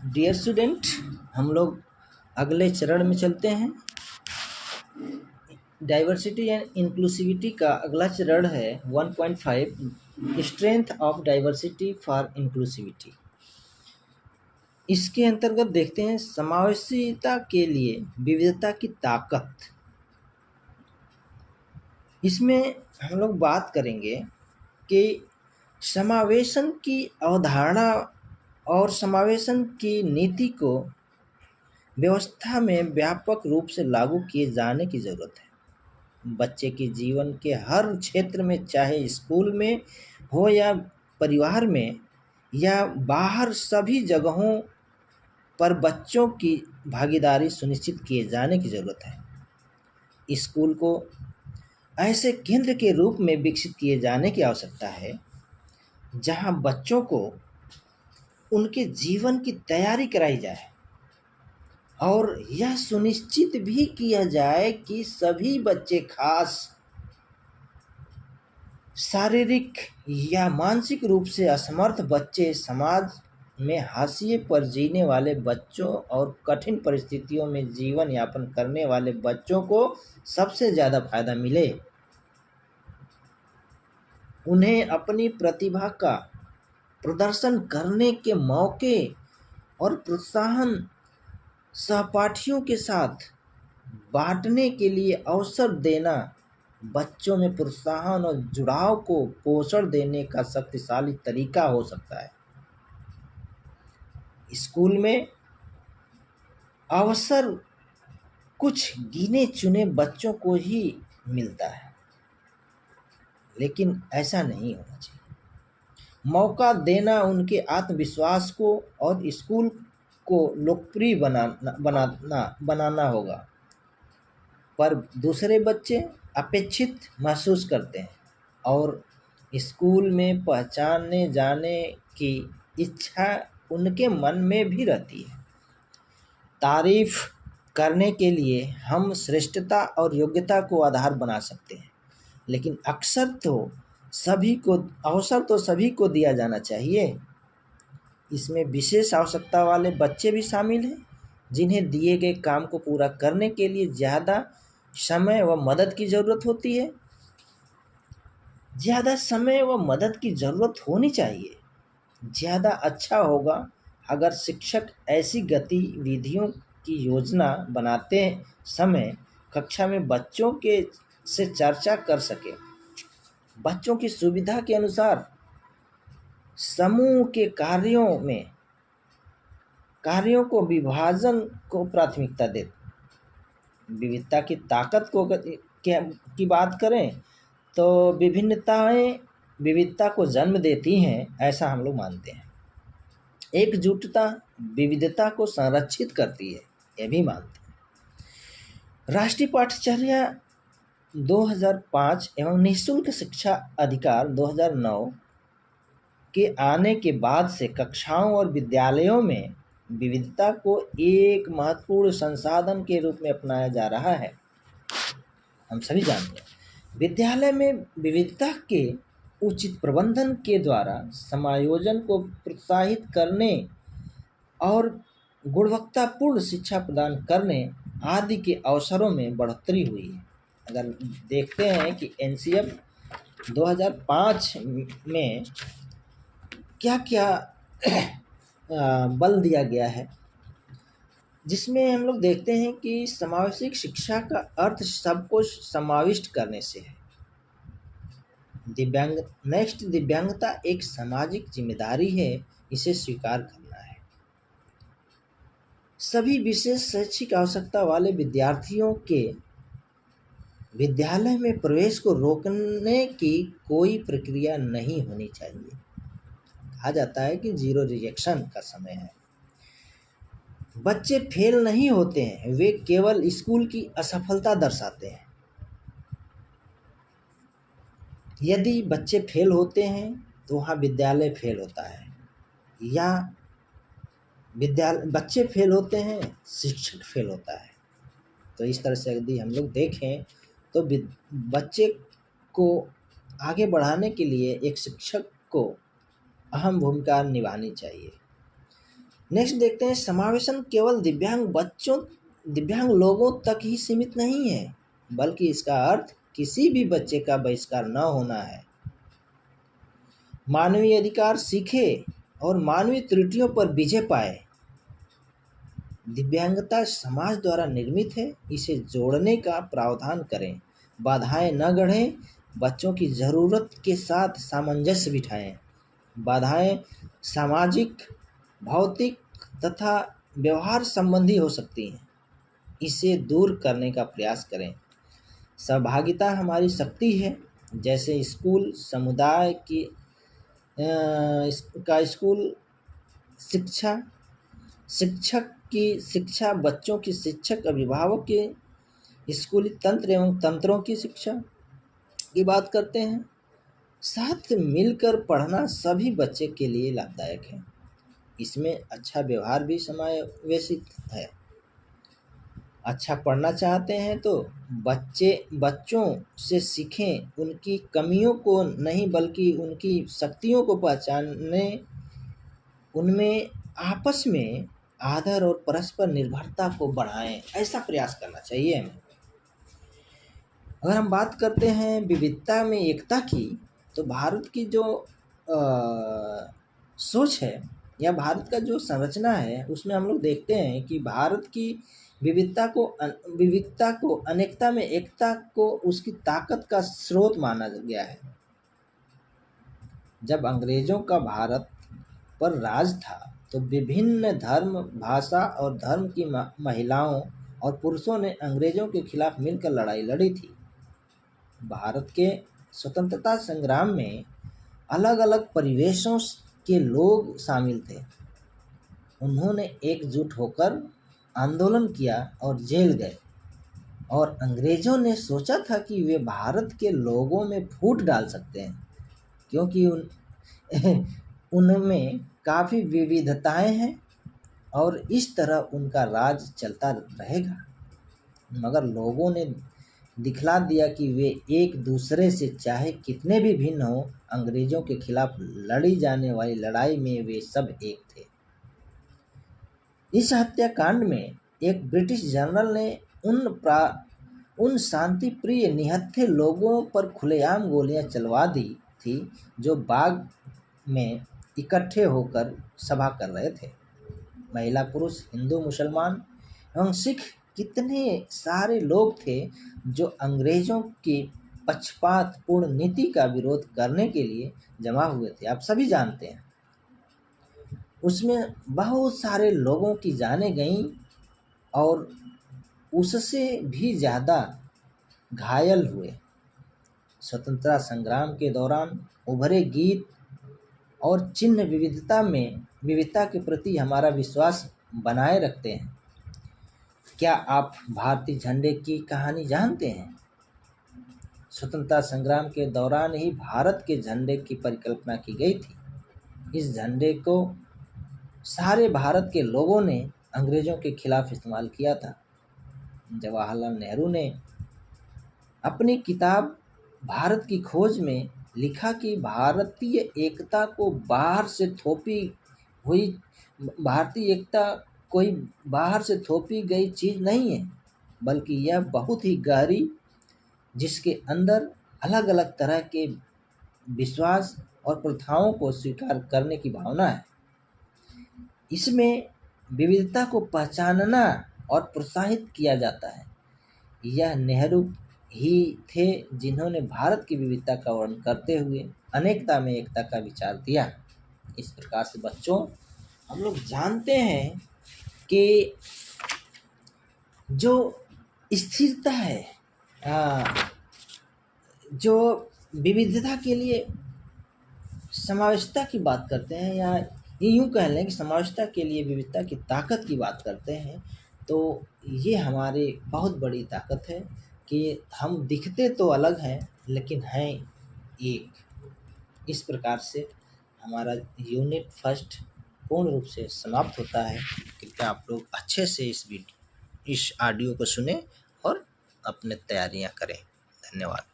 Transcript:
Dear student, हम लोग अगले चरण में चलते हैं। डाइवर्सिटी एंड इंक्लूसिविटी का अगला चरण है 1.5 strength of diversity for inclusivity. इसके अंतर्गत देखते हैं समावेशिता के लिए विविधता की ताकत। इसमें हम लोग बात करेंगे कि समावेशन की अवधारणा और समावेशन की नीति को व्यवस्था में व्यापक रूप से लागू किए जाने की ज़रूरत है। बच्चे के जीवन के हर क्षेत्र में, चाहे स्कूल में हो या परिवार में या बाहर, सभी जगहों पर बच्चों की भागीदारी सुनिश्चित किए जाने की ज़रूरत है। स्कूल को ऐसे केंद्र के रूप में विकसित किए जाने की आवश्यकता है जहां बच्चों को उनके जीवन की तैयारी कराई जाए और यह सुनिश्चित भी किया जाए कि सभी बच्चे, खास शारीरिक या मानसिक रूप से असमर्थ बच्चे, समाज में हाशिए पर जीने वाले बच्चों और कठिन परिस्थितियों में जीवन यापन करने वाले बच्चों को सबसे ज़्यादा फायदा मिले। उन्हें अपनी प्रतिभा का प्रदर्शन करने के मौके और प्रोत्साहन सहपाठियों के साथ बांटने के लिए अवसर देना बच्चों में प्रोत्साहन और जुड़ाव को पोषण देने का शक्तिशाली तरीका हो सकता है। स्कूल में अवसर कुछ गिने चुने बच्चों को ही मिलता है, लेकिन ऐसा नहीं होना चाहिए। मौका देना उनके आत्मविश्वास को और स्कूल को लोकप्रिय बनाना होगा। पर दूसरे बच्चे अपेक्षित महसूस करते हैं और स्कूल में पहचाने जाने की इच्छा उनके मन में भी रहती है। तारीफ करने के लिए हम श्रेष्ठता और योग्यता को आधार बना सकते हैं, लेकिन अवसर तो सभी को दिया जाना चाहिए। इसमें विशेष आवश्यकता वाले बच्चे भी शामिल हैं, जिन्हें दिए गए काम को पूरा करने के लिए ज़्यादा समय व मदद की ज़रूरत होती है। ज़्यादा समय व मदद की ज़रूरत होनी चाहिए। ज़्यादा अच्छा होगा अगर शिक्षक ऐसी गतिविधियों की योजना बनाते समय कक्षा में बच्चों के से चर्चा कर सके। बच्चों की सुविधा के अनुसार समूह के कार्यों को विभाजन को प्राथमिकता दे। विविधता की ताकत की बात करें तो विभिन्नताएं विविधता को जन्म देती हैं, ऐसा हम लोग मानते हैं। एकजुटता विविधता को संरक्षित करती है, यह भी मानते हैं। राष्ट्रीय पाठ्यचर्या 2005 एवं निःशुल्क शिक्षा अधिकार 2009 के आने के बाद से कक्षाओं और विद्यालयों में विविधता को एक महत्वपूर्ण संसाधन के रूप में अपनाया जा रहा है। हम सभी जानते हैं, विद्यालय में विविधता के उचित प्रबंधन के द्वारा समायोजन को प्रोत्साहित करने और गुणवत्तापूर्ण शिक्षा प्रदान करने आदि के अवसरों में बढ़ोतरी हुई है। अगर देखते हैं कि एनसीएफ 2005 में क्या क्या बल दिया गया है, जिसमें हम लोग देखते हैं कि समावेशिक शिक्षा का अर्थ सबको समाविष्ट करने से है। दिव्यांगता एक सामाजिक जिम्मेदारी है, इसे स्वीकार करना है। सभी विशेष शैक्षिक आवश्यकता वाले विद्यार्थियों के विद्यालय में प्रवेश को रोकने की कोई प्रक्रिया नहीं होनी चाहिए। कहा जाता है कि 0 रिजेक्शन का समय है। बच्चे फेल नहीं होते हैं, वे केवल स्कूल की असफलता दर्शाते हैं। यदि बच्चे फेल होते हैं तो वहाँ विद्यालय फेल होता है, या बच्चे फेल होते हैं, शिक्षक फेल होता है। तो इस तरह से यदि हम लोग देखें तो बच्चे को आगे बढ़ाने के लिए एक शिक्षक को अहम भूमिका निभानी चाहिए। नेक्स्ट देखते हैं, समावेशन केवल दिव्यांग लोगों तक ही सीमित नहीं है, बल्कि इसका अर्थ किसी भी बच्चे का बहिष्कार न होना है। मानवीय अधिकार सीखे और मानवीय त्रुटियों पर विजय पाए। दिव्यांगता समाज द्वारा निर्मित है, इसे जोड़ने का प्रावधान करें। बाधाएं न गढ़ें, बच्चों की ज़रूरत के साथ सामंजस्य बिठाएं। बाधाएं सामाजिक, भौतिक तथा व्यवहार संबंधी हो सकती हैं, इसे दूर करने का प्रयास करें। सहभागिता हमारी शक्ति है, जैसे स्कूल समुदाय की स्कूल शिक्षा, शिक्षक की शिक्षा, बच्चों की शिक्षक, अभिभावक के स्कूली तंत्र एवं तंत्रों की शिक्षा की बात करते हैं। साथ मिलकर पढ़ना सभी बच्चे के लिए लाभदायक है, इसमें अच्छा व्यवहार भी समावेशित है। अच्छा पढ़ना चाहते हैं तो बच्चों से सीखें, उनकी कमियों को नहीं बल्कि उनकी शक्तियों को पहचानने, उनमें आपस में आदर और परस्पर निर्भरता को बढ़ाएं, ऐसा प्रयास करना चाहिए हमें। अगर हम बात करते हैं विविधता में एकता की, तो भारत की जो सोच है या भारत का जो संरचना है, उसमें हम लोग देखते हैं कि भारत की विविधता को अनेकता में एकता को उसकी ताकत का स्रोत माना गया है। जब अंग्रेजों का भारत पर राज था तो विभिन्न धर्म, भाषा और धर्म की महिलाओं और पुरुषों ने अंग्रेजों के खिलाफ मिलकर लड़ाई लड़ी थी। भारत के स्वतंत्रता संग्राम में अलग अलग परिवेशों के लोग शामिल थे। उन्होंने एकजुट होकर आंदोलन किया और जेल गए, और अंग्रेजों ने सोचा था कि वे भारत के लोगों में फूट डाल सकते हैं, क्योंकि उनमें काफ़ी विविधताएं हैं और इस तरह उनका राज चलता रहेगा। मगर लोगों ने दिखला दिया कि वे एक दूसरे से चाहे कितने भी भिन्न हो, अंग्रेजों के खिलाफ लड़ी जाने वाली लड़ाई में वे सब एक थे। इस हत्याकांड में एक ब्रिटिश जनरल ने उन शांति प्रिय निहत्थे लोगों पर खुलेआम गोलियां चलवा दी थी, जो बाग में इकट्ठे होकर सभा कर रहे थे। महिला, पुरुष, हिंदू, मुसलमान एवं सिख, कितने सारे लोग थे जो अंग्रेजों की पक्षपातपूर्ण नीति का विरोध करने के लिए जमा हुए थे। आप सभी जानते हैं, उसमें बहुत सारे लोगों की जानें गईं और उससे भी ज़्यादा घायल हुए। स्वतंत्रता संग्राम के दौरान उभरे गीत और चिन्ह विविधता के प्रति हमारा विश्वास बनाए रखते हैं। क्या आप भारतीय झंडे की कहानी जानते हैं? स्वतंत्रता संग्राम के दौरान ही भारत के झंडे की परिकल्पना की गई थी। इस झंडे को सारे भारत के लोगों ने अंग्रेजों के खिलाफ इस्तेमाल किया था। जवाहरलाल नेहरू ने अपनी किताब भारत की खोज में लिखा कि भारतीय एकता कोई बाहर से थोपी गई चीज़ नहीं है, बल्कि यह बहुत ही गहरी, जिसके अंदर अलग अलग तरह के विश्वास और प्रथाओं को स्वीकार करने की भावना है। इसमें विविधता को पहचानना और प्रोत्साहित किया जाता है। यह नेहरू ही थे जिन्होंने भारत की विविधता का वर्णन करते हुए अनेकता में एकता का विचार दिया। इस प्रकार से बच्चों, हम लोग जानते हैं कि जो स्थिरता है, जो विविधता के लिए समावेशिता की बात करते हैं, या यूँ कह लें कि समावेशिता के लिए विविधता की ताकत की बात करते हैं, तो ये हमारी बहुत बड़ी ताकत है कि हम दिखते तो अलग हैं लेकिन हैं एक। इस प्रकार से हमारा यूनिट फर्स्ट पूर्ण रूप से समाप्त होता है। कृपया आप लोग अच्छे से इस ऑडियो को सुने और अपने तैयारियां करें। धन्यवाद।